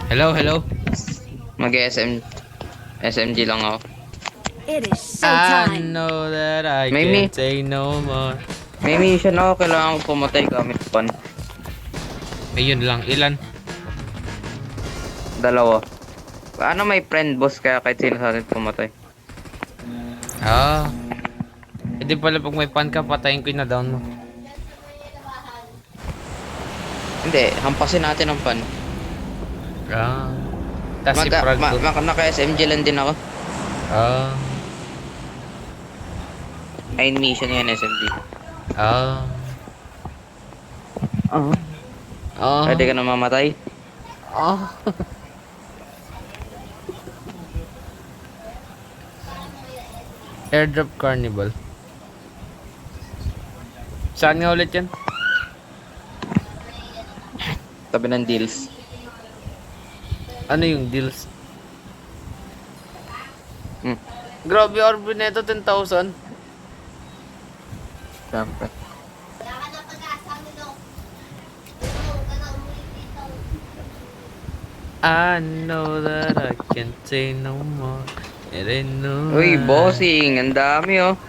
Hello, hello. Mag-SM, SMG lang ako. It is I showtime. know that I May can't say no more. may mission ako, kailangan ko pumatay gamit pan. Ayun lang, ilan? Dalawa. Ano may friend boss kaya kahit sino sa atin pumatay. Ah. Hindi pala pag may pan ka, patayin ko yung na-down mo. Hindi, hampasin natin ang pan. Ah. Tas si Frag ko. Naka-SMG lang din ako. Ah. Ayun mission yan, SMG. Ah. Ah. Pwede ka na mamatay. Ah. Airdrop Carnival. Saan nga ulit yan? Tabi ng deals. Ano yung deals? Hmm. Grabe, orb neto 10,000. Siyempre. I know that I can't say no more. And I know Uy, bossing, ang dami oh.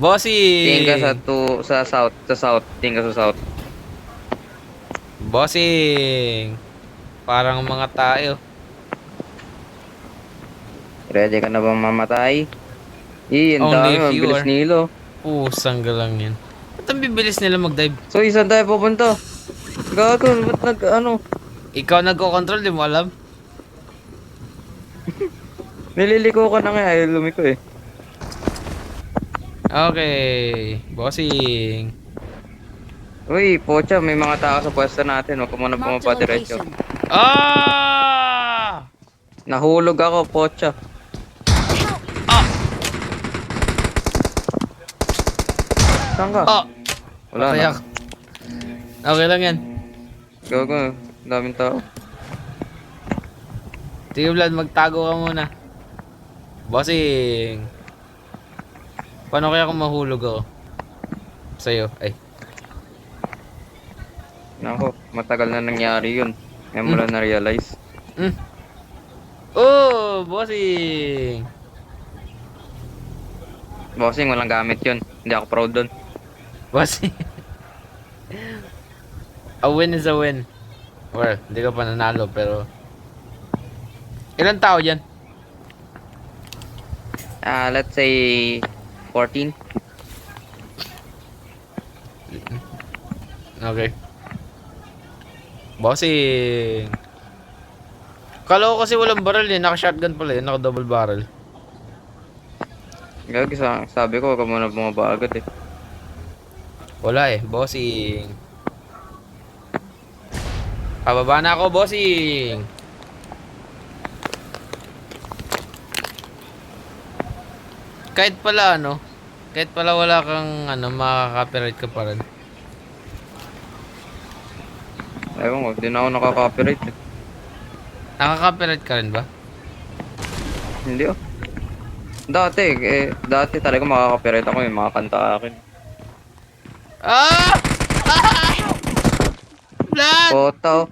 Tingin ka Bossing! sa south. Tingin ka sa south. Bossing! Parang mga tayo. Ready ka na bang mamatay? Ang Only dami, if ang you bilis are. nilo. Pusang galang yan. Ba't ang bibilis nila mag-dive? So, saan tayo pupunta? Gago, ba't ano? Ikaw nagko-control, di mo alam? Nililiko ka na nga, ayaw lumiko eh. Okay. Bossing. Uy, pocha, may mga tao sa pwesto natin. Huwag ka muna Marked pumapa a diretso. location. Ah! Nahulog ako, pocha. Ah! Saan ka? Ah! Wala Patay na. ako. Okay lang yan. Gago, daming tao. Sige Vlad, magtago ka muna. Bossing. Paano kaya kung mahulog ako? Sa'yo. Ay. Nako, matagal na nangyari yun. Ngayon mo lang na-realize. Mm. Oh, bossing. Bossing, walang gamit yun. Hindi ako proud dun. Bossing. A win is a win. Well, hindi ka pa nanalo pero... Ilan tao dyan? Let's say 14. Okay. Bossing. Kala ko kasi walang barrel eh. Naka-shotgun pala eh. Naka-double barrel. Gago, sabi ko, huwag ka muna bumaba agad eh. Wala eh. Bossing. Pababa na ako, bossing. Kahit pala ano, kahit pala wala kang ano, makaka-copyright ka pa rin. Ewan ko, di na ako nakaka-copyright eh. Nakaka-copyright ka rin ba? Hindi oh. Dati talaga makaka-copyright ako yung mga kanta akin. Ah! Ah! Blood! Pota oh.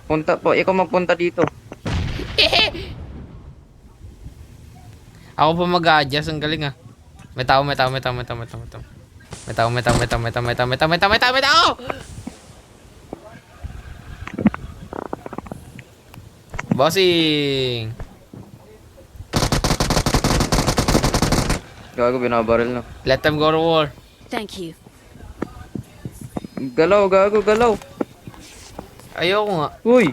Punta po, ikaw magpunta dito. Ako pa mag-a-adjust, ang galing ah. May tao. May tao. Bossing! Gago, binabaril na. Let them go to war. Thank you. Galaw, gago, galaw. Ayoko nga. Uy!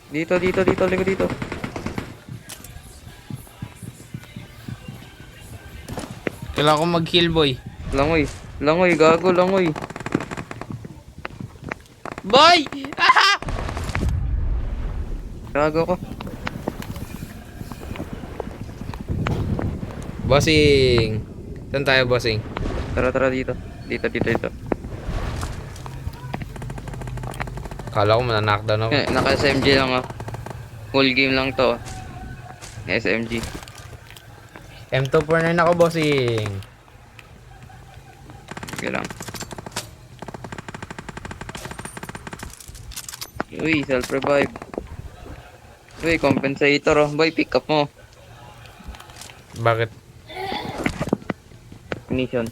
Dito, likod dito. Kailangan ko mag-heal boy. Langoy, gago, langoy. Boy! Ah! Gago ko. Bossing! Saan tayo, bossing? Tara, dito. Dito. Kala ko mana-knockdown ako. Naka-SMG lang ah. Full game lang to. SMG. M249 ako, bossing. Okay lang. Uy, self-revive. Uy, compensator oh. Boy, pick up mo. Bakit? Mission.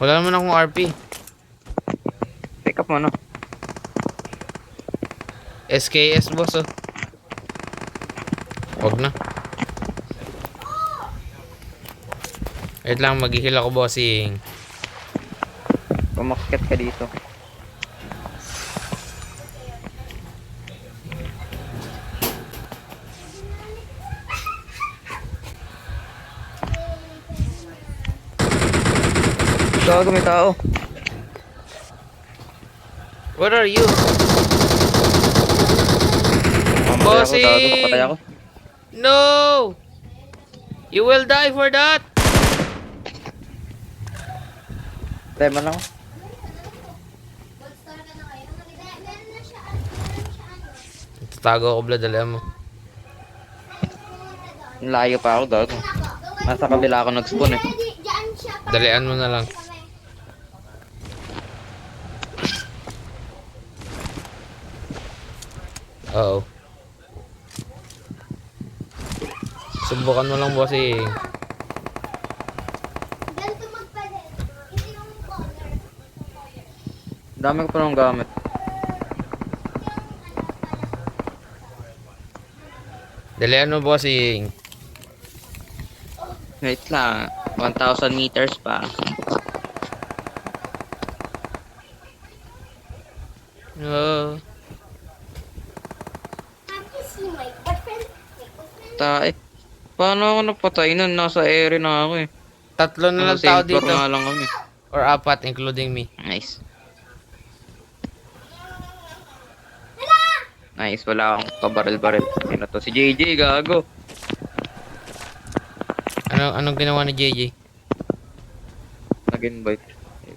Wala naman akong RP. Pick up mo, no? SKS, boss, oh. Wag na. Wait lang, mag-heal ako, bossing. Pumakit ka dito. Gago, may tao. Where are you? Mamatay ako, Bossing! gago. Patay ako. No! You will die for that! Tema lang ako. Tatago ako, Vlad, alam mo. Layo pa ako, gago. Nasa kabila ako nag-spawn eh. Dalian mo na lang. Oo. Subukan mo lang, bossing. Dami ko pa nang gamit. Dalian mo, bossing. Wait lang. 1,000 meters pa. Oh. Tae. Paano ako napatay nun? Nasa area na ako eh. Tatlo na lang Nasa tao same floor dito. nga lang kami. Or apat, including me. Nice. Nice, wala akong kabaril-baril. Sino to? Si JJ, gago. Anong ginawa ni JJ? Nag-invite.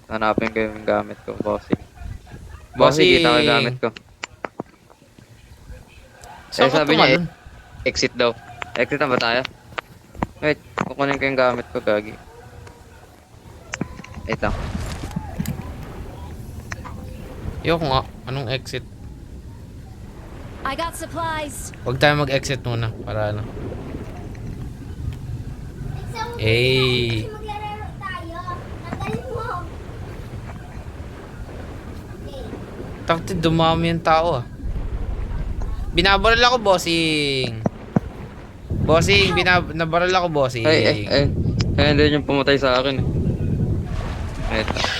Hanapin ko yung gamit ko, bossing. Bossing! Bossing, kita ko yung gamit ko. Saan ka sabi niya, tumalon? exit daw. Exit na ba tayo? Wait, kukunin ko yung gamit ko, gagi. Wait lang. Yung nga, anong exit? I got supplies. Huwag tayo mag-exit muna para ano. Eh. Takti, dumami yung tao ah. Binabaril ako, bossing. Bossing, nabaril ako, bossing. Hindi yung pumatay sa akin. Wait lang.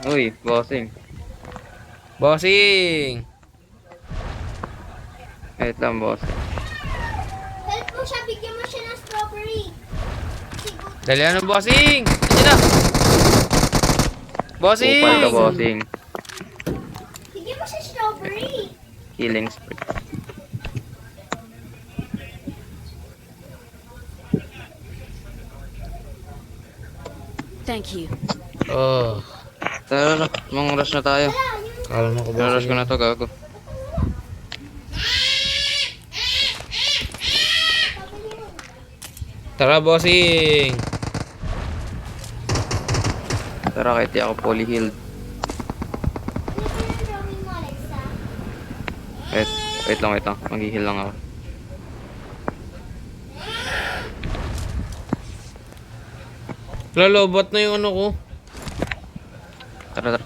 Uy, bossing. Bossing! Wait lang, bossing. Help mo siya, bigyan mo siya ng strawberry. Dalihan mo, bossing! Andiyan na! Bossing! Upal ka, bossing. Bigyan mo siya strawberry. Killing spree. Thank you. Oh, Tara na, mga rush na tayo. kalma ko, Rush ko bossing. na to, gago. Tara, bossing! Tara, kahit di ako fully healed. Ano ba yung drawing mo, Alexa? Wait lang. Mag-heal lang ako. Lalobot na yung ano ko. Tara.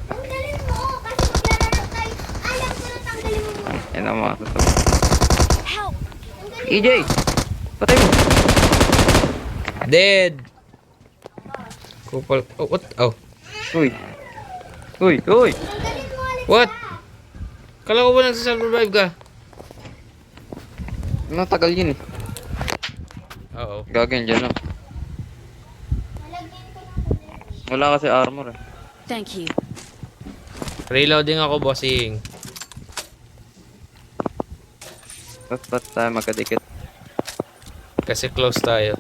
Tanggalin mo, kasi maglalaro tayo. Alam ko na tanggalin mo muna. Yan ang mga susunod. Help! Tanggalin EJ! Patay mo! Dead! Kupal. Oh, what? Oh. Uy! Tanggalin mo, Alexa. What? Kala ko ba nagsasurvive ka? Matagal yun eh. Oo. Gagawin dyan no. Malagyan ko ng Wala kasi armor eh. Thank you. Reloading ako, bossing. Ba't tayo magkadikit? Kasi close tayo.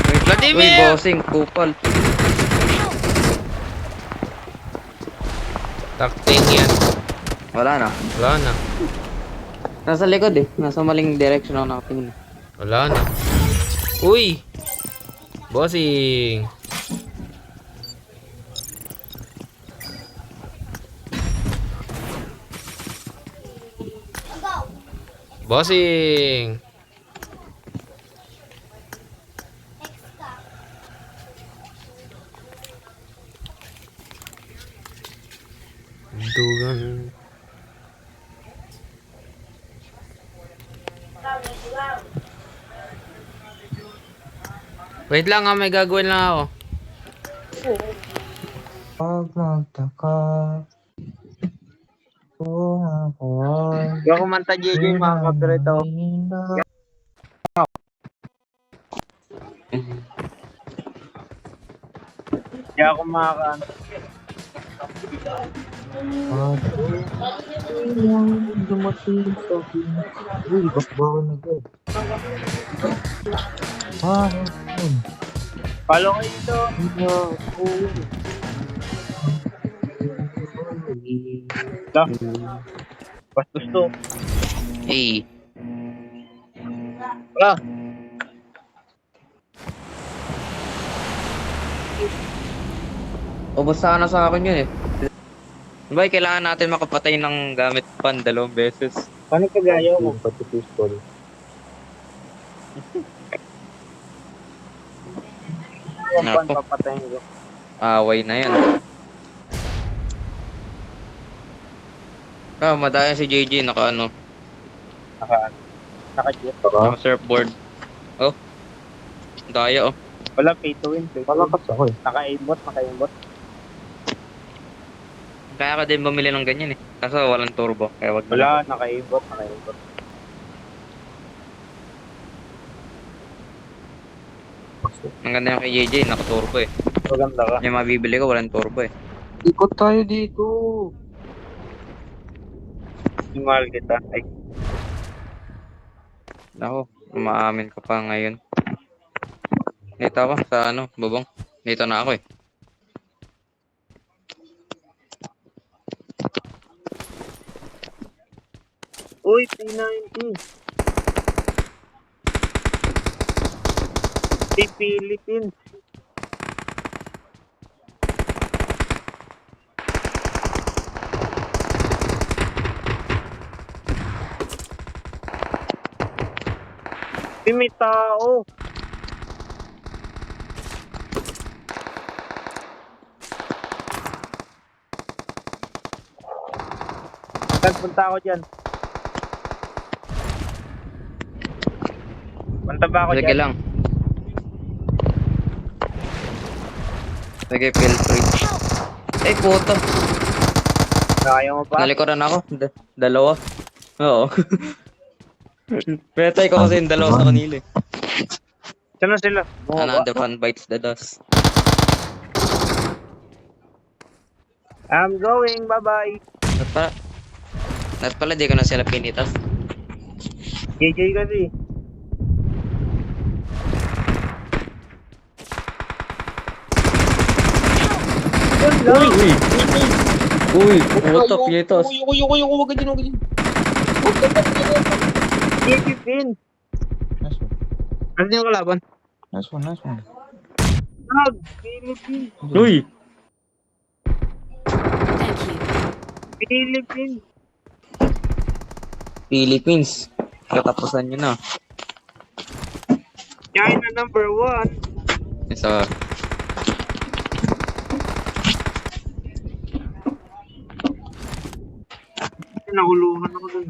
Hey, Uy, Vladimir! bossing, kupal. Takting yan. Wala na. Wala na. Nasa likod eh. Nasa maling direction ako nakatingin. Wala na. Uy! Bossing! Go. Bossing! Next ka. Dugan. Wait lang may gagawin lang ako. Pag nagtaka, kung ako ay Yung kumanta JJ, mga copyright ako. hinahina. Kaya ako makakaano. At yung dumating sa akin. Uy, basbawan na agad. Yun. Follow kayo dito. Hindi ako. Bastos to. Hey. Wala. Ubus sana sa akin yun eh. Diba, kailangan natin makapatay ng gamit pan 2 beses. Paano kagaya mo? Pati pistol. Yung pan Nako. papatayin ko. Away na yan. Madaya si JJ naka ano, Naka-jet. naka surfboard. Oh. Daya oh. Wala pay to win. Malakas ako eh. Naka-aimbot, naka-aimbot. Kaya ka din bumili ng ganyan eh. Kaso walang turbo. Kaya wag na. Wala, naka-aimbot, naka-aimbot. Ang ganda yung kay JJ, naka-turbo eh. Maganda ka. Yung mabibili ko walang turbo eh. Ikot tayo dito. Mahal kita. Ay, Ako, umaamin ka pa ngayon. Dito ako sa ano, bubong. Dito na ako eh. uy, P90. Hey, Philippines. May tao. Saan punta ako dyan? Punta ba ako Sige dyan? lang. Sige, feel free. Ay, puto. Kaya mo pa? Nalikuran ako. Dalawa. Oo. Petay ko kasi yung dalawa sa kanila eh. Saan na sila? Another one bites the dust. I'm going, bye-bye. Dapat pala di ko na sila pinitas. JJ kasi. Uy, puto, pinitas. JJ Pin. Nice one. Ano yung kalaban? Nice one, nice one. Nag! Philippines. Uy! Thank you. Philippines. Philippines. Katapusan nyo na. China number 1. Isa. Nahuluhan ako dun.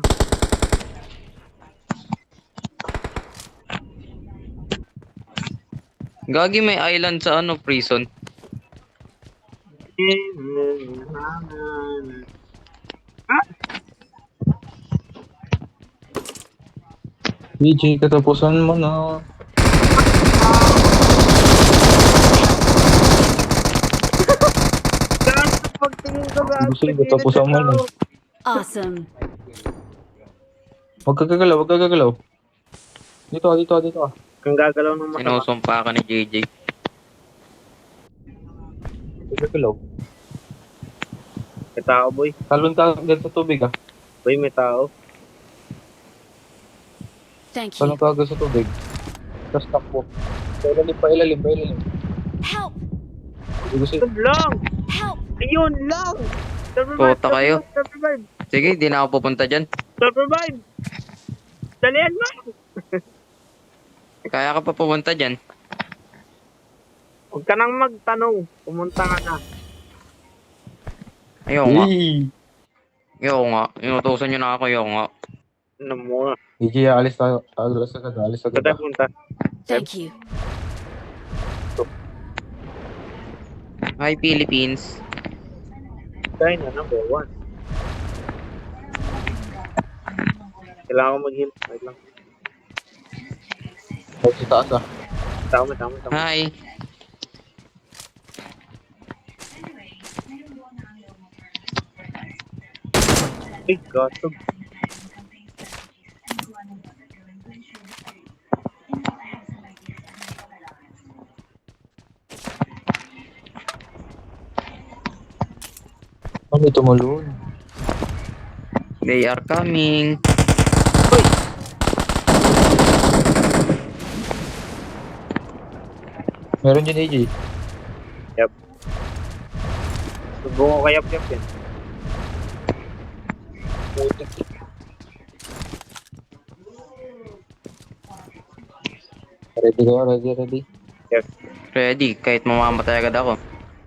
Gagi may island sa ano, prison. BJ, katapusan mo na. Pagtingin ko ba? Gusto ko katapusan mo na. Awesome. Huwag kagagalaw, huwag kagagalaw. Dito ka, dito ka, dito ka. Kung gagalaw ng mata. Sinusumpa ka ni JJ. Huwag kagagalaw. May tao, boy. Talon ka agad sa tubig ah. Boy, may tao. Thank you. Talon ka agad sa tubig. Tapos takbo. Pailalim, pailalim, pailalim. Help! Hindi ko Ito lang! Help! Ayun lang! Self-revive! Puta kayo. Self-revive! Sige, di na ako pupunta dyan. Self-revive! Dalihan mo! Kaya ka pa pupunta dyan. Huwag ka nang magtanong. Pumunta ka na. Ayoko nga. Hey! Ayoko nga. Inutusan nyo na ako. Ayoko nga. Ano mo? Gigi, alis tayo. Alis agad, alis agad. Saan tayo punta? Thank you. Hi, Philippines. Tayo na, number 1. Kailangan ko mag-heal. Wait lang. Huwag sa taas ah. Tama. Hi. Ay, gato. Kami tumalun. They are coming. Meron dyan, AJ. Subo ko kayap-yap yan. Putik. Ready ka? Ready? Yes. Ready. Kahit mamamatay agad ako.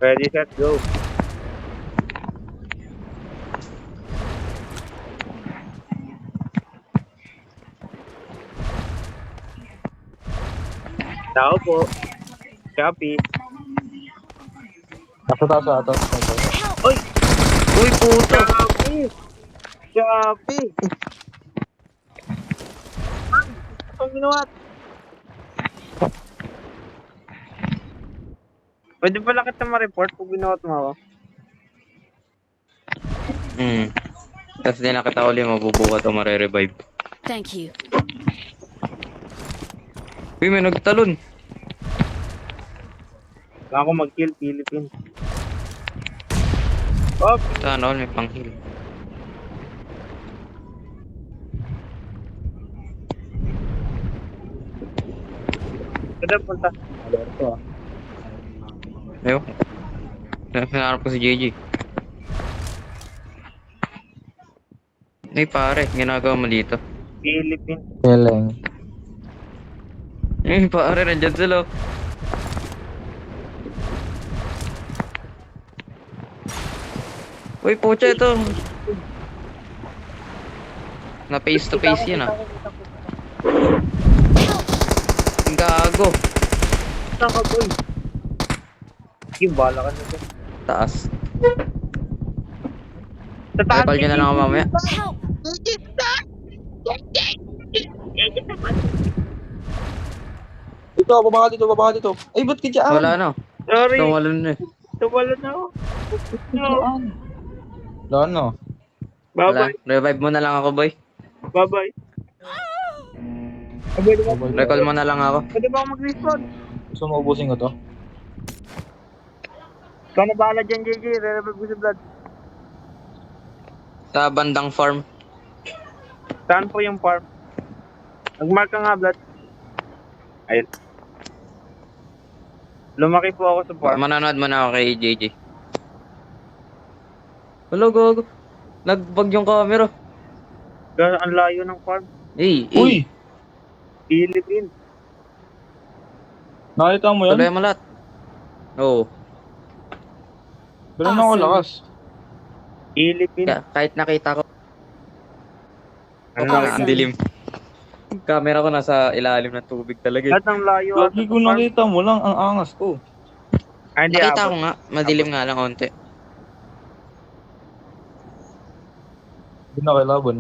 Ready, set, go. Tao po. Shopee. Nasa taas ah, taas. Uy! Uy, puto. Shopee! Shopee! Ang ginawa? Pwede pala kita ma-report kung ginawa mo ako. Tapos di na kita uli mabubukat o marerevive. Thank you. Uy, may nagtalon. Kailangan ko mag-kill Philippines. Oh! Sana all may pang-heal. Kada punta. Alerto ah. Ayun. Sinarap ko si JJ. Ay pare, ginagawa mo dito. Philippines. Keleng. Ay pare, nandyan sila. Uy, pocha ito. Na face to face yun ah. Gago. Saan ka, boy? Sige, bala ka na dyan. Taas. Sa taas, Repal nyo na lang ako mamaya. Help! Dito, baba ka dito. Ay, ba't ka dyan? Wala na. Sorry, Tumalon na eh. tumala na ako. No. Wala no. Wala. Bye-bye. Revive mo na lang ako, boy. Bye-bye. Pwede ba, Recall mo na lang ako. pwede ba ako mag-respawn? Gusto mo ubusin ko to? Ikaw na bahala dyan, JJ. Re-revive ko si Vlad. Sa bandang farm. Saan po yung farm? Nag-mark ka nga, Vlad. Ayun. Lumaki po ako sa farm. Manonood mo na ako kay JJ. Hello, gogo. Nagbag yung camera. Kaya ang layo ng farm. Uy! Philippines. Nakita mo yan? Tuloy mo lahat. Oo. Pero na ako Awesome. lakas. Philippines. Kahit nakita ko. Ano Awesome. Ang dilim. Camera ko nasa ilalim ng tubig talaga. Lahat ng layo. Lagi ko nakita mo lang ang angas ko. Ay, hindi Nakita abot. ko nga. Madilim nga lang konti. Hindi na kailaban.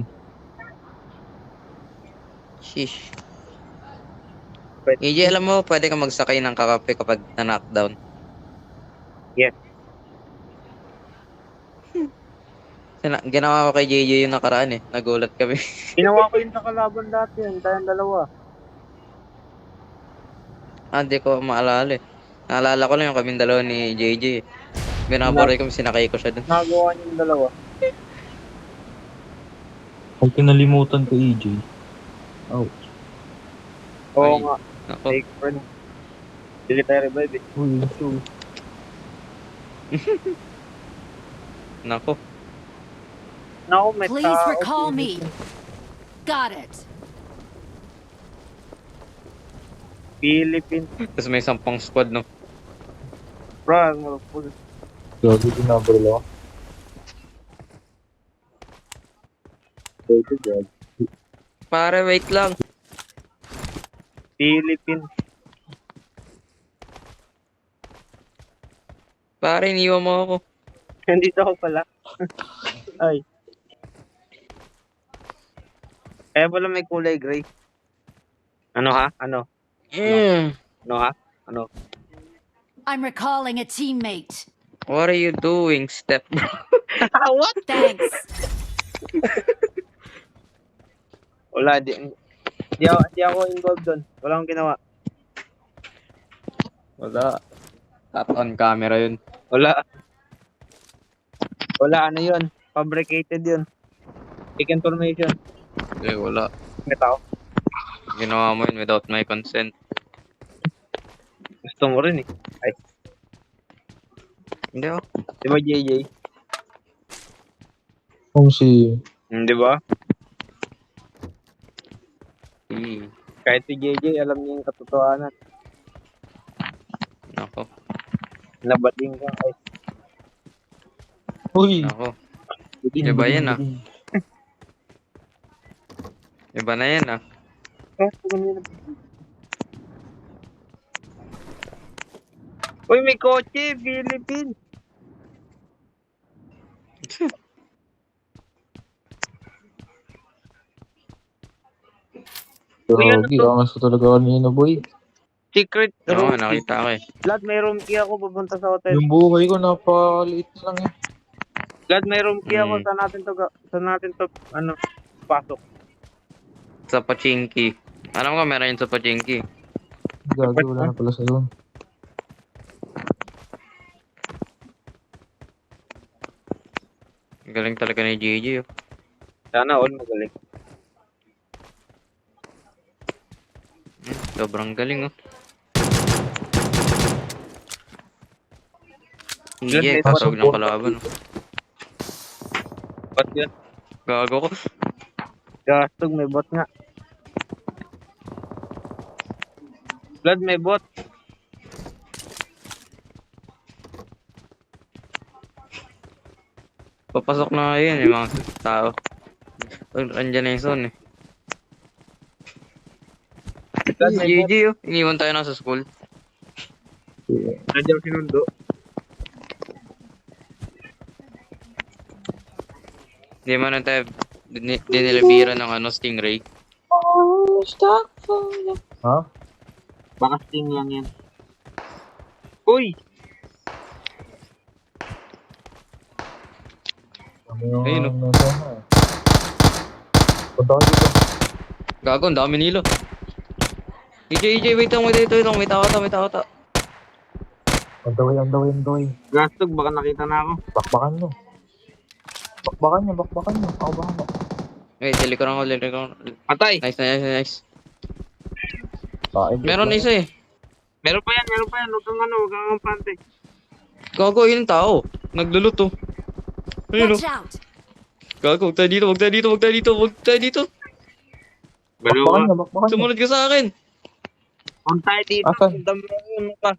Sheesh. Pwede. AJ, alam mo, pwede ka magsakay ng kakape kapag na-knockdown. Yes. Ginawa ko kay JJ yung nakaraan eh. Nagulat kami. Ginawa ko yung nakalaban dati. Yung tayong dalawa. Hindi ko maalala eh. Naalala ko lang yung kaming dalawa ni JJ eh. Binaboray ko, sinakay ko siya dun. Nagawa niyo yung dalawa. Pag kinalimutan ko, AJ. Ouch. Oo Ay. nga. Ako. Take for na. Hindi tayo revive eh. Uy, shoot. Nako. Naku, may Please tao. recall me. Got it. Philippines. Tapos may 10 squad, no? Bro, ano po. Gago, binabaril ako. Gago, gago. Pare, wait lang. Philippines. Pare, iniwan mo ako. Nandito ako pala. Ay. Kaya pala may kulay gray. Ano ha? Ano? Ano ha? Ano? I'm recalling a teammate. What are you doing, step? What? Thanks. Wala, di ako involved doon. Wala akong ginawa. Wala. Not on camera yun. Wala. Wala, ano yun? Fabricated yun. Fake information. Eh, wala. May tao. Ginawa mo yun without my consent. Gusto mo rin eh. Ay, Hindi ako. di ba JJ? Kung si... Di ba? Hmm. Kahit si JJ, alam niya yung katotohanan. Nako. Nabating ka. Ay, Uy! Nako. Buding, Iba buding, yan, ah. buding. Iba na yan, ah. Uy, may kotse! Philippines! Uy, ano Gagi, to? angas ko talaga kanina, boy. Secret Oo, room key. nakita ko eh. Lahat may room key ako papunta sa hotel. Yung buhay ko, napakaliit na lang eh. Lahat may room key ako. Mm. Saan natin to, ano, pasok. Sa Pachinki. Alam ko meron yun sa Pachinki. Gagi, wala na pala sa yun. Galing talaga ni JJ, oh. Sana all magaling. Sobrang galing, oh. Yun, Hindi, may patawag ng kalaban, oh. Bot yun. Gago ko. Gastog, may bot nga. Blood, may bot. Papasok na ngayon yung mga tao. Andyan na yung zone, eh. Blood, may bot. JJ, oh. Iniwan tayo na sa school. Nandiyan sinundo. Hindi man tayo dinilibira ng ano, Stingray. Ha? Baka sting lang yan. Uy! Ano yung... Ayun, ano sana eh. Punta ko dito. Gago, ang dami nilo. EJ, wait lang, wait lang. May tao ta. On the way, on the way, on the way. Gastog, baka nakita na ako. Bakbakan nyo. Bakbakan nyo. Ako bahala. Wait, lilikuran ko. Patay! Nice. Kain. Meron isa, eh. Meron pa yan. Huwag kang kampante. Gago, yun yung tao. Nagluluto. Ayun, Watch oh. out. Gago, wag tayo dito. Balo Bakbakan ka. nyo, bakbakan nyo. Sumunod ka sa akin. Kung tayo dito, Asan? dami mo ka.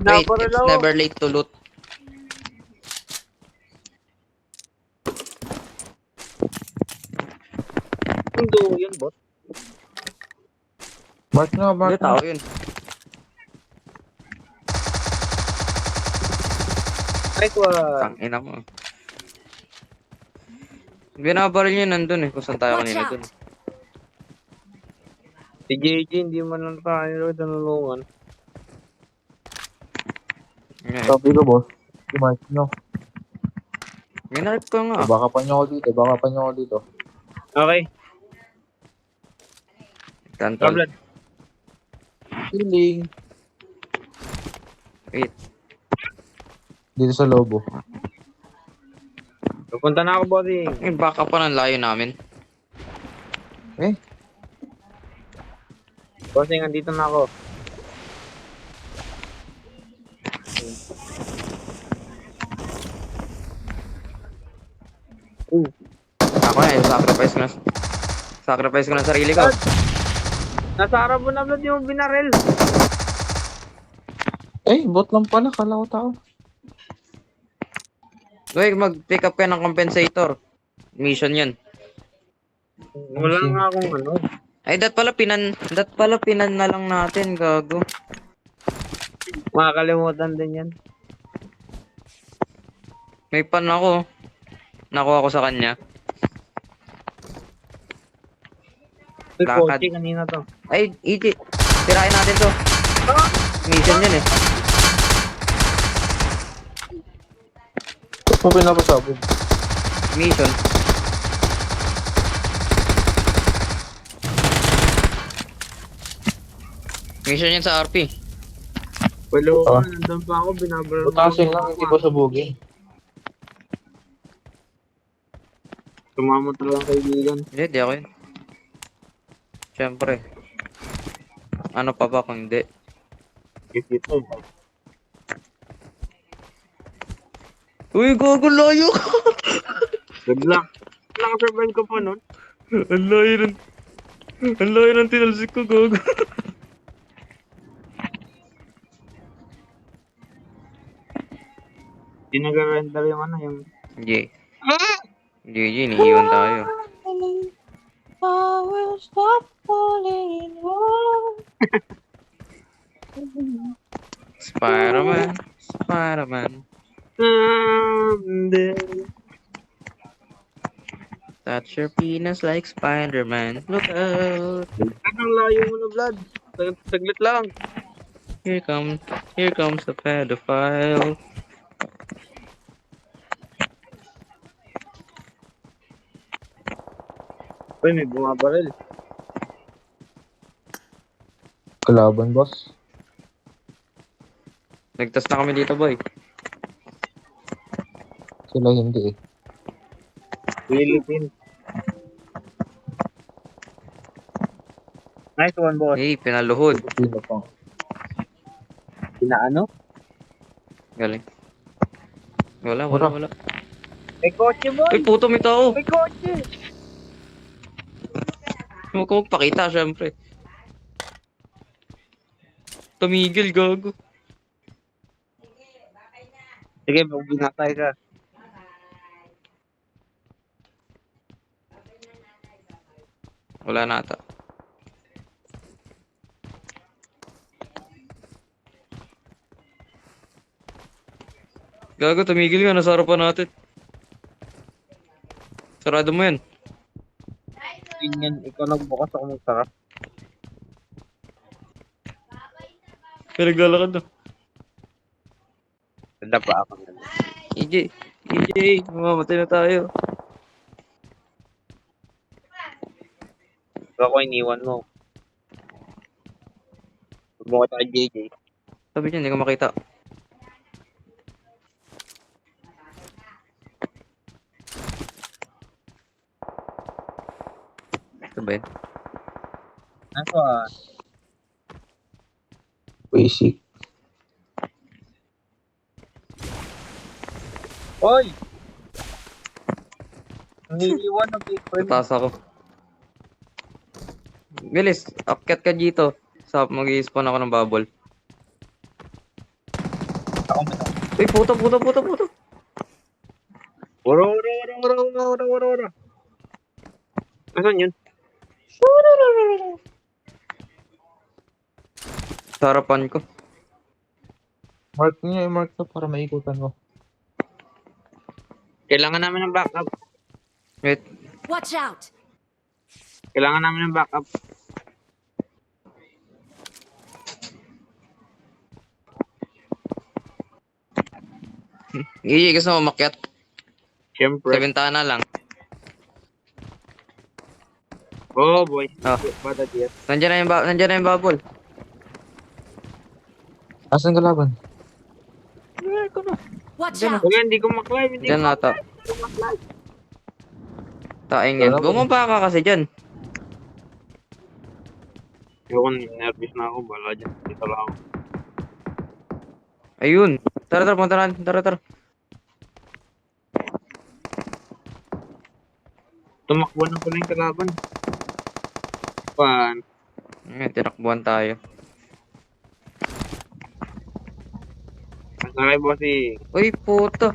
Wait, it's never late to loot. Mundo, yun bot. Mark na, Hindi, mark na. tao yun. Nice one. Tangina mo. Binabaril niya nandun, eh. Kung saan tayo Watch kanina out. dun. Si JJ, hindi man lang tayo tanulungan. Yeah. Sabi ko, boss. I-mark nyo. Minark ko nga. Baka pa nyo ako dito. Okay. Tantol. Blood. Healing. Wait. Dito sa lobo. Pupunta na ako, bossing. Baka pa ng layo namin. Eh, Bossing, andito na ako. Ako na, sacrifice ko na sarili ko. Nasa harap mo na, Blood, yung binarel. bot lang pala. Kala ko tao. Uy, mag-pick up kayo ng compensator. Mission yan. Wala nga akong ano. Ay, dat pala pinan na lang natin, gago. Makakalimutan din yan. May pan ako. Nakuha ko sa kanya. Uy, Lakad. kotse kanina to. Ay, EJ. Tirahin natin to. Mission yan eh. Ba't mo pinapasabog? Mission. Mission yan sa RP. Walo Ah. nandun pa ako, binabaril. Butasin lang, hindi pa sabugin. Tumamot lang kaibigan. Hindi, di ako yun. Siyempre. Ano pa ba kung hindi? Ito. Uy, gago, layo ka! Good luck. Nakasurvive ko pa nun. Ang layo ng tinalsik ko, gago. Di nag-render yung ano, yung... GG, iniiwan tayo. Spider-Man. Touch your penis like Spider-Man. Look out! Anong layo mo na, Blood? Saglit lang. Here comes the pedophile. Uy, may bumabaril. Kalaban, boss. Nagtas na kami dito, boy. Sila hindi eh. Philippines. Nice one, boss. Hey, pinaluhod. Sila pa. Pinaano? Galing. Wala. May kotse, boy! Uy, puto, may tao. May kotse! Huwag ko magpakita, syempre. Tumigil, gago. Sige, pag binatay ka. Wala na ata. Gago, tumigil ka. Nasa harapan natin. Sarado mo yan. Ganyan, ikaw nagbukas ako magsarap. Kaya naglalakad na. Tanda pa ako. EJ, mamamatay na tayo. Ako iniwan mo. Huwag mo kita kay JJ. Sabi niya, hindi ko makita. Ito ba yun? Nasa? Basic. Hoy! Niliwan ng paper. Tataas ako. Bilis, akyat ka dito. Mag-i-spawn ako ng bubble. Ako ba ito? Uy, puto. Wara. Nasaan yun? Sa harapan ko. Mark niya, mark to para maikutan mo. Kailangan namin ng backup. Wait, Watch out! Kailangan namin ng backup. EJ, gusto mo umakyat? Siyempre. Sa bintana lang. Oh boy. Ah. Bata diyan. Nandiyan na yung bubble. Asan kalaban? Watch Diyan out! Wala, hindi ko maklive. Hindi Diyan ko nata. Taing yan. Bumaba ka kasi dyan. Yung nervous na ako, bala dyan. Dito lang ako. Ayun. Tara, tara, punta natin. Tara, tara. Tumakbo na pala yung kalaban. Pan. Ngayon, tinakbuhan tayo. Nasakay bossing. Uy, puta.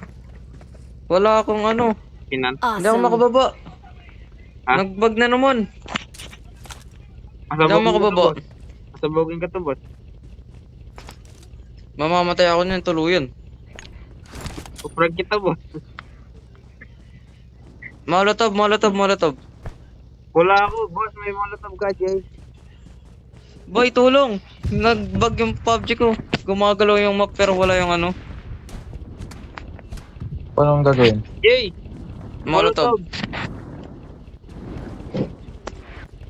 Wala akong ano. Pinan. Hindi ako Awesome. makababa. Ha? Nagbag na naman. Hindi ako makababa. Masabogin ka to, boss. Mamamatay ako niyan, tuluyan. Uprag kita, boss. Molotov, molotov, molotov. Wala ako, boss. May molotov ka, Jay. Boy, tulong! Nagbag yung PUBG ko. Gumagalaw yung map pero wala yung ano. Paano ang gagawin? Jay! Molotov.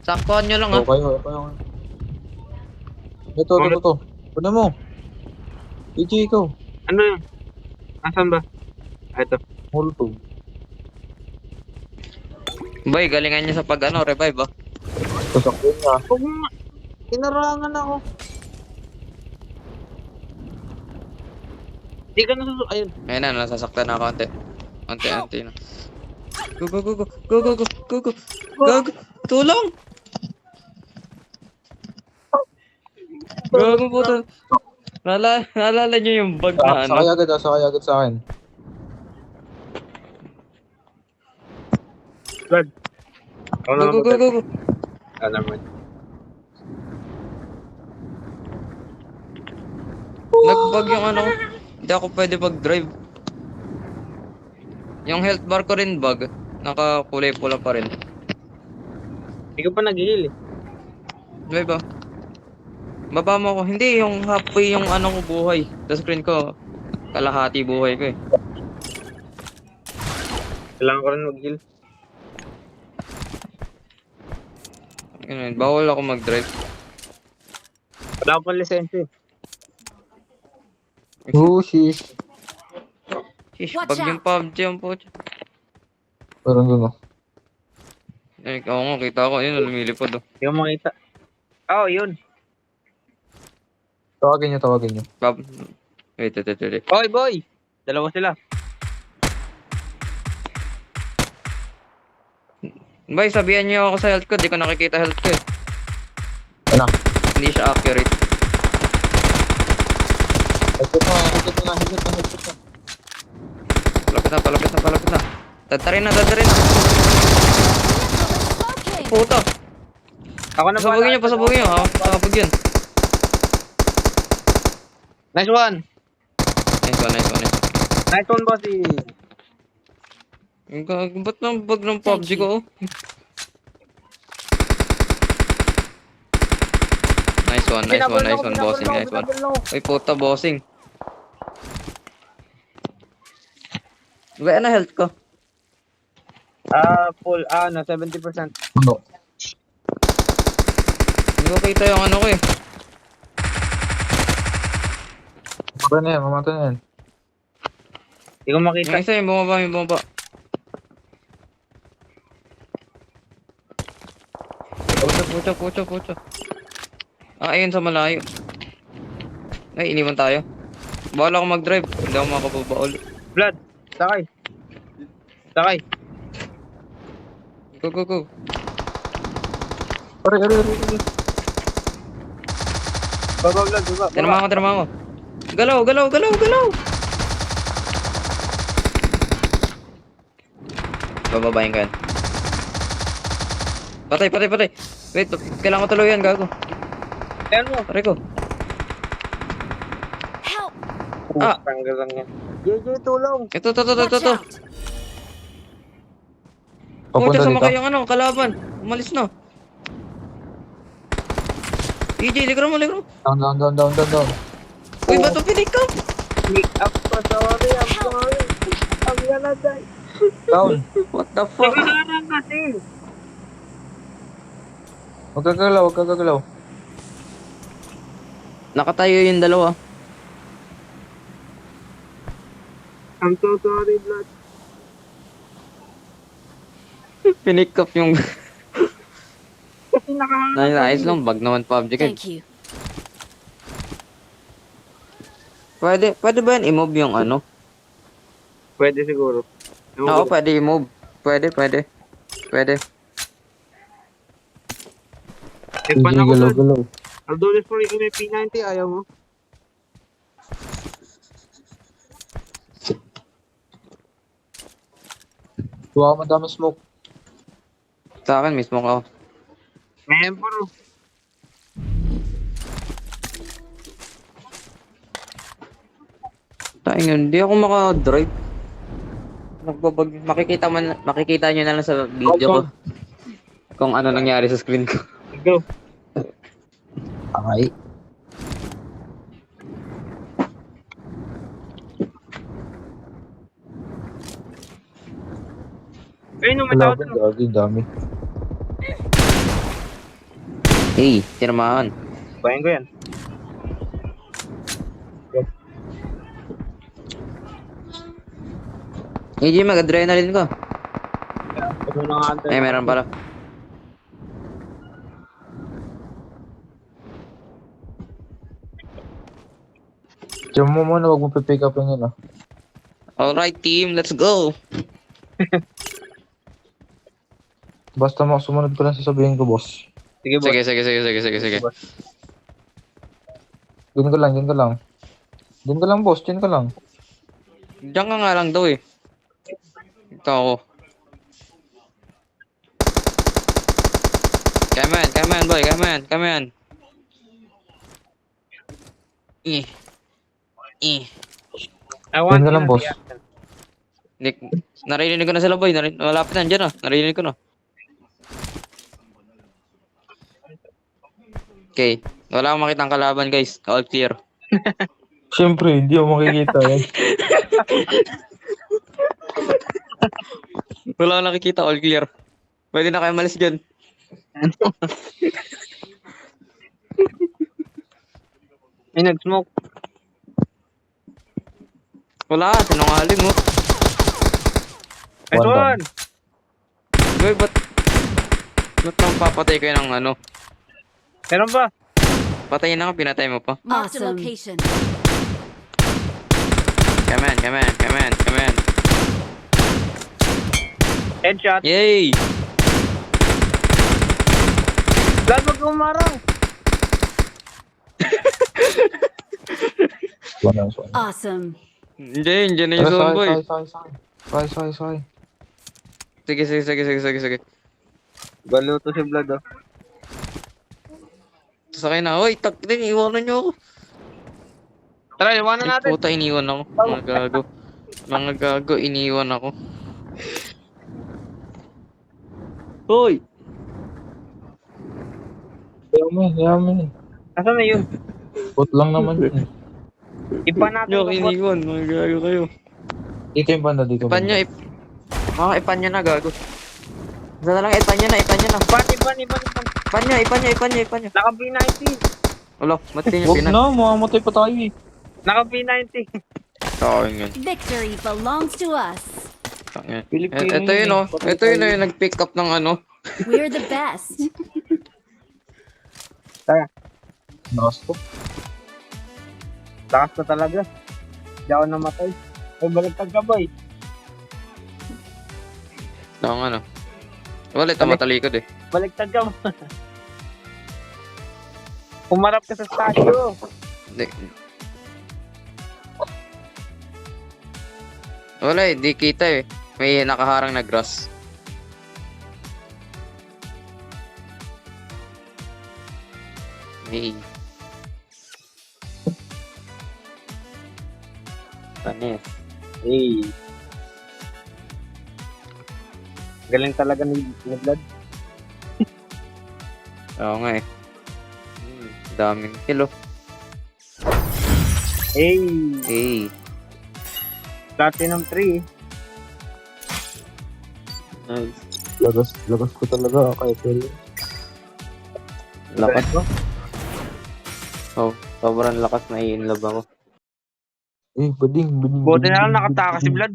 Saktuhan nyo lang ha. Kayo. Ito. Puna mo. PG, ikaw. Ano yun? Asan ba? Ah, ito. Molotov. Boy, galingan nyo sa pag ano, revive ah. Sasakyan niya. Huwag mo nga. Tinarangan ako. Di ka nasusunod. Ayun. Ayun na, nasasaktan na konti. Konti na. Go. Tulong! Gago po to. Naalala nyo yung bug na ano? Sakay agad sa akin. Blood. Ako na Go. Alam mo. Nagbug yung ano ko. Hindi ako pwede mag-drive. Yung health bar ko rin bug. Nakakulay pula pa rin. Hindi ko pa nag-heal eh. Di ba? Baba mo ako. Hindi, yung halfway yung ano ko buhay. Sa screen ko, kalahati buhay ko eh. Kailangan ko rin mag-heal. Ganun, bawal ako mag-drive. Wala ko pang lisensya eh. Oh, shish. Shish, Watch pag yung out. PUBG ang po. Parang gano'n. Eh, oo nga, kita ko. Yun, lumilipad oh. Hindi ko makita. Oh, yun. Tawagin niyo. Wait. Boy, boy! Dalawa sila. Boy, sabihan niyo ako sa health ko. Di ko nakikita health ko eh. Ano? Hindi siya accurate. Higit na. Palapit na. Tatarin na. Smoking. Puta. Ako na Pasabugin niyo. Pasabog yun. Nice one! Nice one. Nice one, bossy! Ba't nang bug ng PUBG ko oh? Nice one, bossing. Nice one. Uy, puta, bossing. Gaya na health ko. Full, 70%. Ano? Hindi ko kita yung ano ko eh. Mamatay na yan. Hindi ko makita. Yung isa yung bumaba. Pucha. Ayun sa malayo. Ay, iniwan tayo. Bawal ako mag-drive. Hindi ako makababaol. Blood! Sakay! Go. Aray. Baba, Blood, baba. Tinama ko. Galaw! Bababayin ka yan. Patay. Wait, kailangan ko tuloy yan, gago. Ayan mo. Aray ko. Help. Tanggal lang yan. JJ, tulong! Ito. Watch out. Pucha, Papunta sumakay dito. yung ano, kalaban. Umalis na. EJ, ligro mo. Down. Uy, ba't ito pinikap? Pick up pa, sorry. I'm gonna die. Down. What the fuck? Nagkakaroon kasi. Huwag kagalaw. Nakatayo yung dalawa. I'm so sorry, Blood. Pinikap yung... nakahanap. Nice lang, bag naman PUBG Card. Thank you. Pwede ba yan i-move yung ano? Pwede siguro. Oo, pwede i-move. Pwede. Eh, pan ako Galaw, doon. galaw. Aldoles for yung may P90, ayaw mo. Tuwa ka madami smoke. Sa akin mismo ka. Ngayon po, no. Tayo hindi ako maka-drive. Makikita nyo na lang sa video ko. Kung ano nangyari sa screen ko. Go. Okay. Ayun, no, may tao Kalaban, doon. gagi, dami. Hey, tinamaan. Bayan ko yan. AJ, mag-adrenaline ka. Ano na nga Ay, meron pala. Diyan mo muna, huwag mo pipick up yun ah. Alright team, let's go! Basta sumunod ko lang sasabihin ko, boss. Sige, boss. Sige. Diyan ka lang. Diyan ka lang, boss. Diyan ka lang. Diyan ka nga lang daw eh. Ito ako. Come on boy, come on. Eh. I want Diyan ka lang, you boss. to be- Nick, narinig ko na sila boy, malapit na dyan ah. Narinig ko na. Okay, wala akong makitang kalaban guys. All clear. Siyempre, hindi mo makikita yan. Wala akong nakikita, all clear. Pwede na kayo malis dyan. May nag-smoke. Wala, sinungaling mo. Nice One down. one. Boy, ba't nang papatay kayo ng ano? Meron ba? Patayin na ka, pinatay mo pa. Marked a Awesome. location. Come on. Headshot. Yay! Lalo mag umarang. One. Awesome. Diyan na yung zone boy. Sorry. Sige. Balo to si Vlad, oh. Sakay na. Hoy, din, iwanan nyo ako. Tara, iwanan Ay, natin. puta, iniwan ako. Mga gago, iniwan ako. Hoy! Yaman. Asan na yun? Bot lang naman yun. Ipa natin. Nyo, to, bot. iniwan. Mga gago kayo. Dito yung banda, dito. Ipan nyo, ipan nyo na, gago. Isa na lang, ipan nyo na. Ipan nyo. Naka P90. Wala, mati nyo Huwag pinan. na, mamamatay pa tayo eh. Naka P90. Oo, yun. Victory belongs to us. Pilipino Ito yun, oh. Ito yun, yung nag-pick up ng ano. We're the best. Tara, Nakas ko. lakas na talaga. Hindi ako namatay. Ay, baliktad ka, boy. Ng ano. Wala, matalikod eh. Baliktad ka. Umarap ka sa statue. Hindi. Wala eh, di kita eh. May nakaharang na grass. Hey. Panis. Hey. Galing talaga ni Vlad. Oo nga eh. Daming kilo. Hey. Hey. Platinum 3. Nice. Lagas ko talaga kahit yun. Lakas mo? Oh, sobrang lakas na i-inlove ako. Bading. Buti na lang nakataka si Vlad.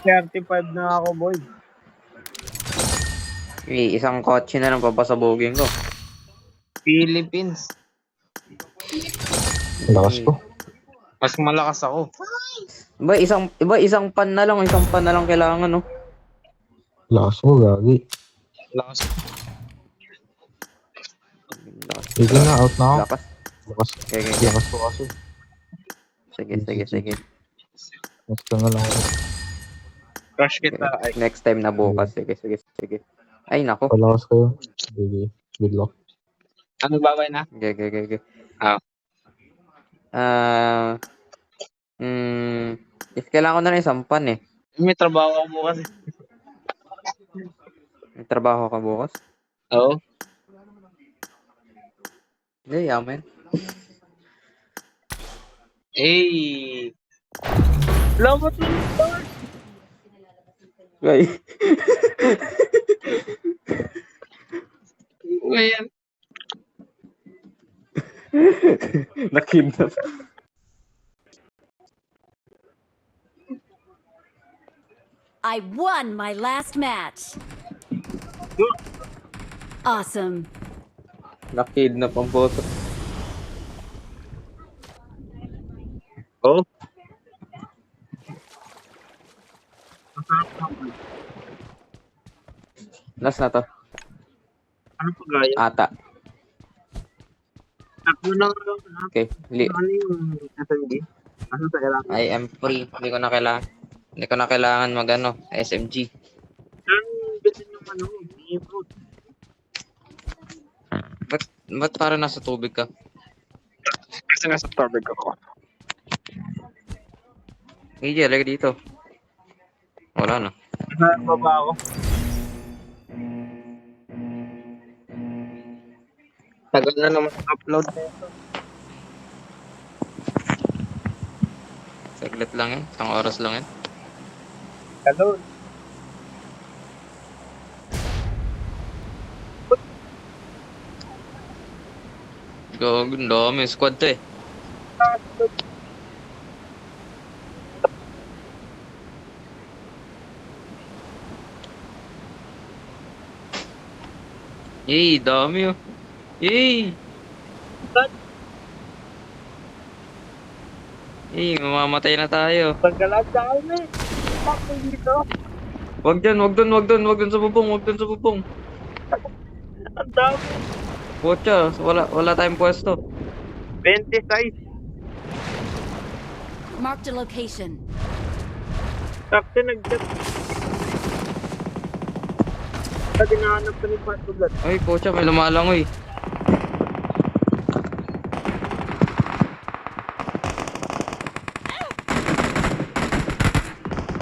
35 na ako, boy. Isang kotse na lang papasabugin ko. Philippines. Lakas ko. Mas malakas ako. Isang pan na lang kailangan, no? Lakas ko, gagi. Lakas. Sige na, out na ako. Lakas. Lakas. Okay. Lakas ko kasi. Sige. Next na lang ako. Crush kita. Ay, Next time na bukas. Sige. Ay, nako. Palakas kayo. Sige. Good luck. ano babay na? Okay. Ah. If kailangan ko na rin isang pan eh. May trabaho ako bukas. May trabaho ka bukas? Oo. Hindi, yaman. Hey. Salamat mo. Ay. Ayan. Nakidnap. I won my last match. Awesome. Nakidnap ang boto. Oh. Last na to. Ano pa gaya? Ata. Ako na. Okay. Ano yung SMG? Ano sa kailangan? I am free. Hindi ko na kailangan mag SMG. Saan bilhin yung ano? Fruit. Ba't parang nasa tubig ka? Kasi nasa tubig ako. Hindi, lagi dito. Wala na. Nasa baba ako. Tagal na naman upload na ito. Saglit lang yan. Isang oras lang yan. Hello. Gago, ang dami. Squad to eh. Yay, dami oh. Yay! Yay, mamamatay na tayo. Pagkalat sa akin eh. Bakit dito? Wag dun sa bubong. Ang dami. Pocha, wala tayong pwesto. 20 size. Marked a location. Captain nag-jet. Pag hinahanap ka ni Patugat. Ay, pocha, may lumalangoy.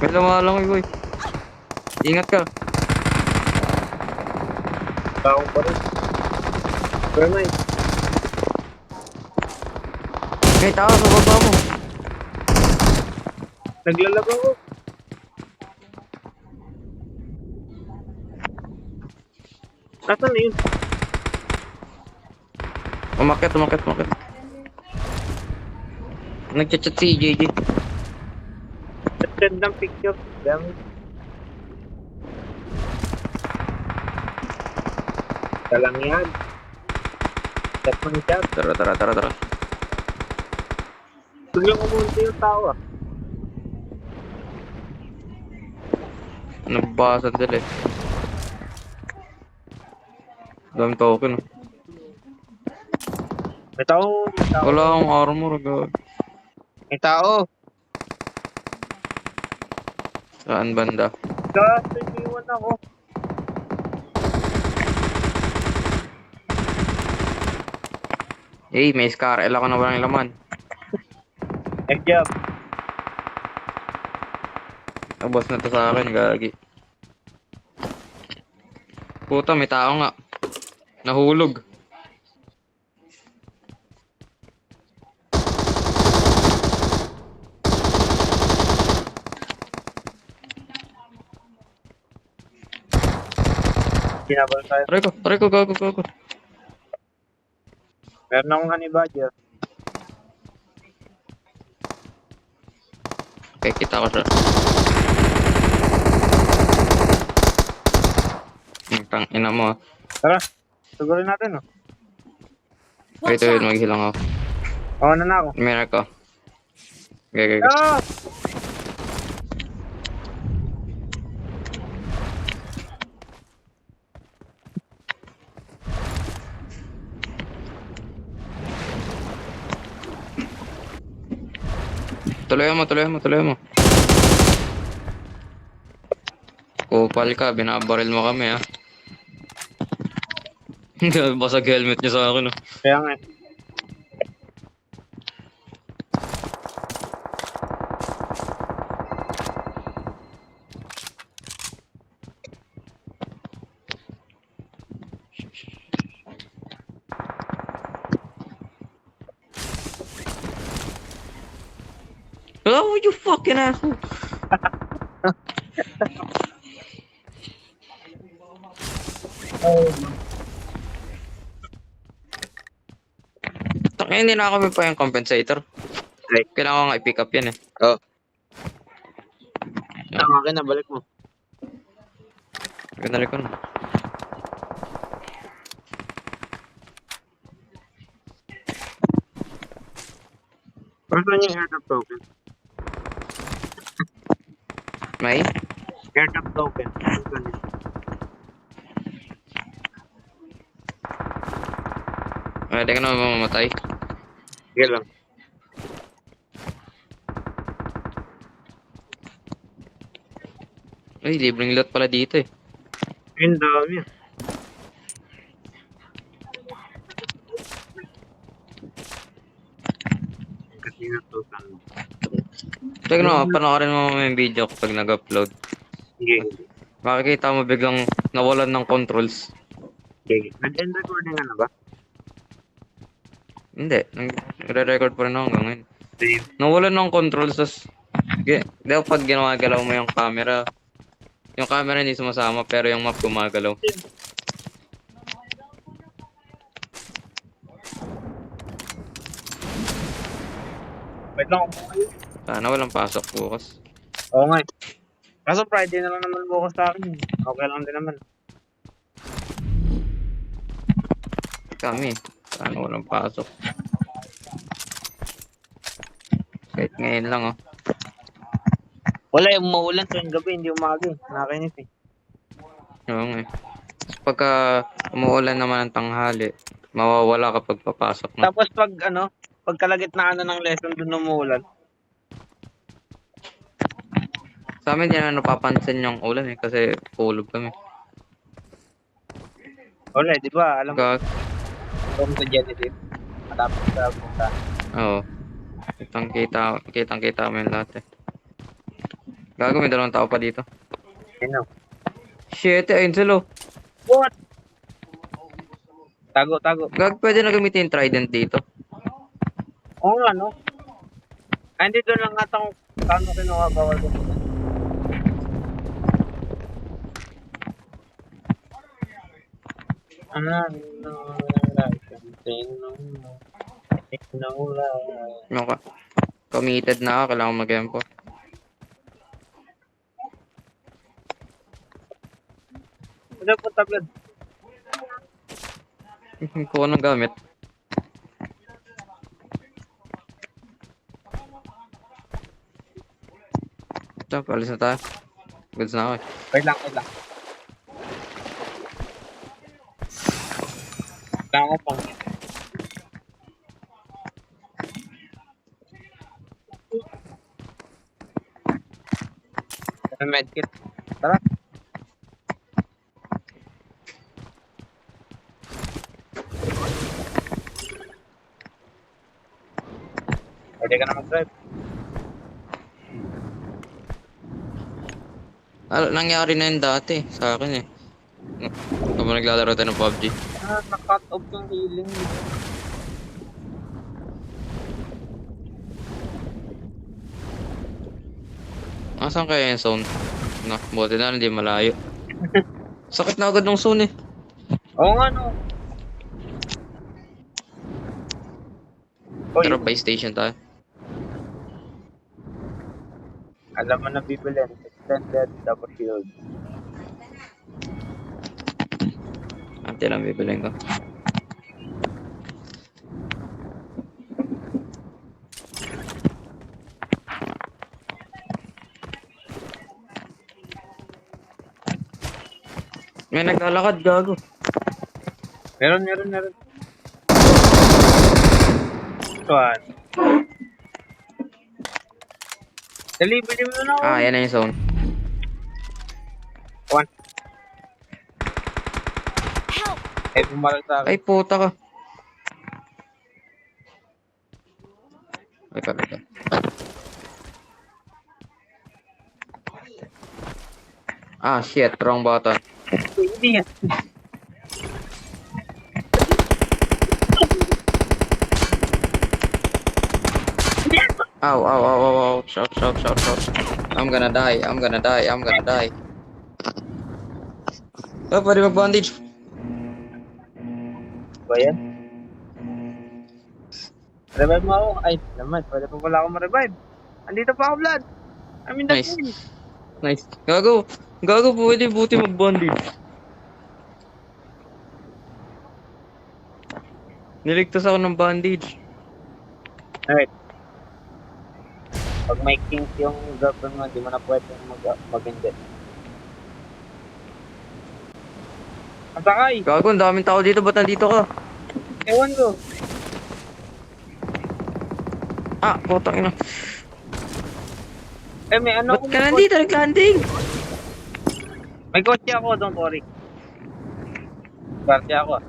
May lumalangoy, boy. Ingat ka. Taong pa rin. Pero may, May tao sa baba mo. naglalaba ko. Nasaan na yun? Umakyat. Nagchat-chat si JJ. Send ng picture. Dami. Talang yan. Chat mo ni chat. Tara. Tuloy umunti yung tao ah. Nabasan sila eh. Dami token oh. May tao. Wala akong armor, gag. May tao. Saan banda? Kasi iniwan ako. Hey, may Scar L ako na walang laman. Nag-job. Abos na to sa akin, gagi. Puta, may tao nga. Nahulog. Pinabal tayo. Try ko, gago. Meron akong honey badger. Okay, kita ko siya. Tang ina mo. Tara, sugurin natin, oh. Wait, Watch wait, out! maghilang ako. Oo na ako. Meron ko. Okay. Ah! Tuloy mo. Kupal ka, binabaril mo kami, ha. Basag helmet niya sa akin, oh. Kaya nga. Oh, you fucking asshole. Hindi na kami pa yung compensator. Ay. Kailangan ko nga i-pick up yan, eh. Oo. Ang akin na, balik mo. Ganda ko na. Paano yung airdrop token? May? Airdrop token. Pwede ka na mamamatay. Sige lang. Ay, libreng lot pala dito, eh. Ang dami. Kasi na token. Teka na, panoorin mo yung video kapag nag-upload. Sige. Makikita mo biglang nawalan ng controls. Sige. Nag-end recording na ba? Hindi, nagre-record pa rin ako hanggang ngayon. Same. Nawalan ng controls, tas dapat ginagalaw mo yung camera. Yung camera hindi sumasama pero yung map gumagalaw. Wait lang. Sana walang pasok bukas. Oo nga. Kaso Friday na lang naman bukas sa akin. Okay lang din naman. Kami, sana walang pasok. Kahit ngayon lang, oh. Wala yung maulan tuwing gabi, hindi umaga eh. Nakakainis eh. Oo nga, eh. Tapos pagka umuulan naman ng tanghali, mawawala kapag papasok na. Tapos pag pag kalagitnaan na ng lesson dun umuulan. Sa amin, yan na napapansin yung ulan, eh, kasi tulog kami. Wala eh, di ba? Alam mo, Gag, from the Genesis. Malapit sa punta. oo. Kitang-kita mo yung lahat, eh. Gago, may dalawang tao pa dito. Sino? Shit, ayun sila. What? Tago. Gag, pwede na gamitin yung trident dito. Oo nga, no? Ay, hindi doon lang nga itong paano kinuha bawal ko. Ano ka? Committed na ako, kailangan mag-empo. Ano po tablet? Kung anong gamit. Ito, paalis na tayo. Goods na ako, eh. Wait lang. Kailangan ko pang. Medkit. Tara. Pwede ka na mag-drive. Nangyari na yun dati sa akin, eh. Kapag naglalaro tayo ng PUBG. Na-cut off yung healing. Asan kaya yung zone? No, buti na hindi malayo. Sakit na agad ng zone, eh. Oo nga, no. Oy, Pero by station tayo. alam mo na bibilin. Extended double shield. Bounty lang bibilin ko. May naglalakad, gago. Meron. Tuwan. Dali, bili mo na ako. Ah, yan na yung zone. Tuwan. Help! Eh, pumarag sa akin. Ay, puta ka. Ay, talaga. Ah, shit. Wrong button. Hindi yan. Ow, ow, ow, ow, ow. Shout. I'm gonna die. Oh, pwede mag-bandage. Ba yan? Revive mo ako. Ay, naman. Pwede pa pala ako ma-revive. Andito pa ako, Vlad. I'm in the Nice. team. Nice. Gago, pwede buti mag-bandage. Niligtas ako ng bandage. Alright. Pag may kings yung girlfriend mo, hindi mo na pwede mag-hindi. Ang sakay! Gago, ang daming tao dito. Ba't nandito ka? Ewan ko. Ah, putang ina. Eh, may ano Ba't ka nandito? Nag-landing? May kotse ako, don't worry. Parte ako.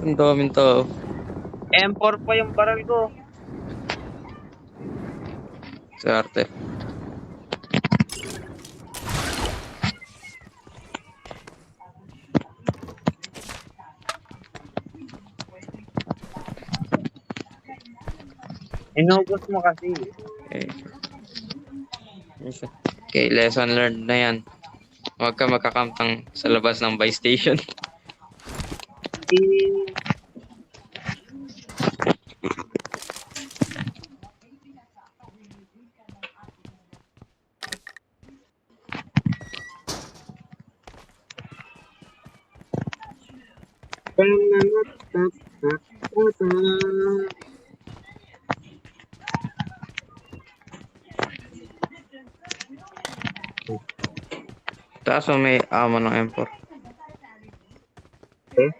Ang daming tao. M4 pa yung baril ko. Swerte. Inubos mo kasi. Okay. Okay, lesson learned na yan. Huwag ka magkakamtang sa labas ng buy station. Eh, Taas mo may amo ng M4. Okay.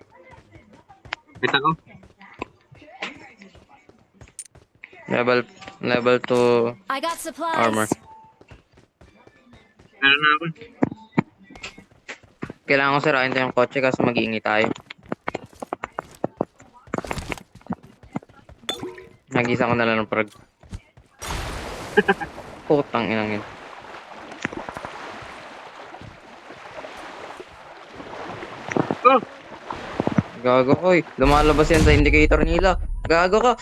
Kita ko. Level 2 I got supplies. armor. Meron na ako. Kailangan ko sirain to yung kotse kasi mag-iingi tayo. Nag-isa ko na lang ng prag. Putang inang yun. Oh! Gago ko eh. Lumalabas yan sa indicator nila. Gago ka.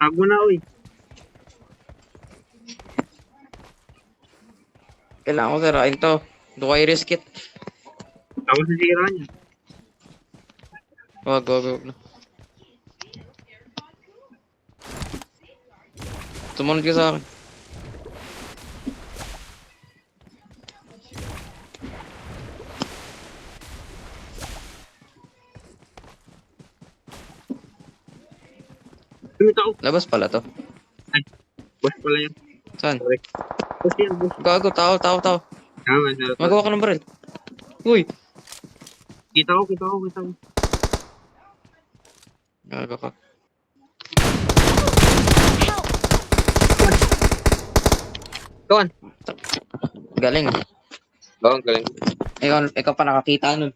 Tago na, uy. Kailangan ko sirain to. Do I risk it? Ako sa sira niya. Wag. Tumunod ka sa akin. Tumita ako. Labas pala to. Ay, boss pala yan. Saan? Sorry. Boss yan, boss. Gago, tao. Tama, sarap. Magawa ka ng baril. Uy. Kita ko. Gago ka. Help! Tuwan. Galing. Oo, galing. Ikaw pa nakakita nun.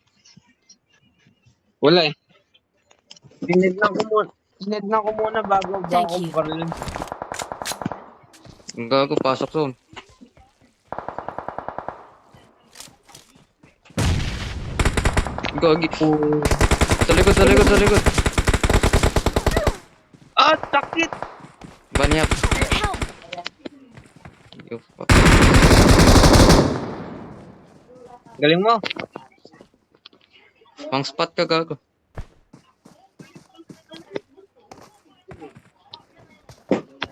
Wala eh. Tinignan ko muna bago Thank ako you. barilin. Gago, pasok zone. Gagi. Sa likod. Ah, sakit! Banyak. Help! You fuck. Galing mo. Pang spot ka gago.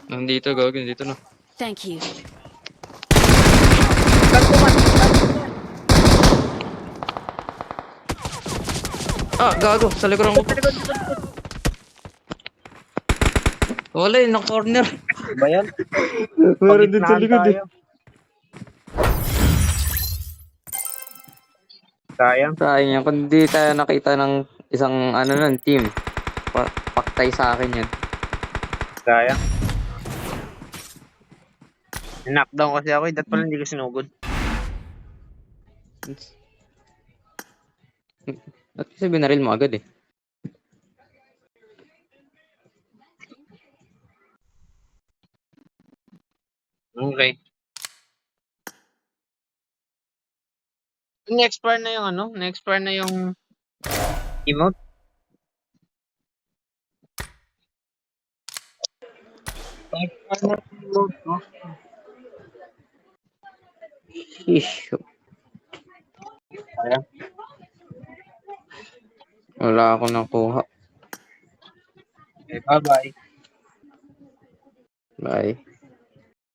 Nandito gago, nandito na. Thank you. Ah, gago, sa likuran ko. Wala yun, na-corner. Ba yan? Meron din sa Pagitnaan likod eh. tayo. Sayang. Sayang yan, kung di tayo nakita ng isang ano nun, team. Paktay sa akin yan. Sayang. Knockdown kasi ako eh. Dapat pala hindi ko sinugod. At kasi binaril mo agad eh. Okay. Na-expire na yung ano? Na-expire na yung emote? Na-expire na yung emote, no? Sheesh. Sayang. Wala akong nakuha. Okay, bye-bye. Bye.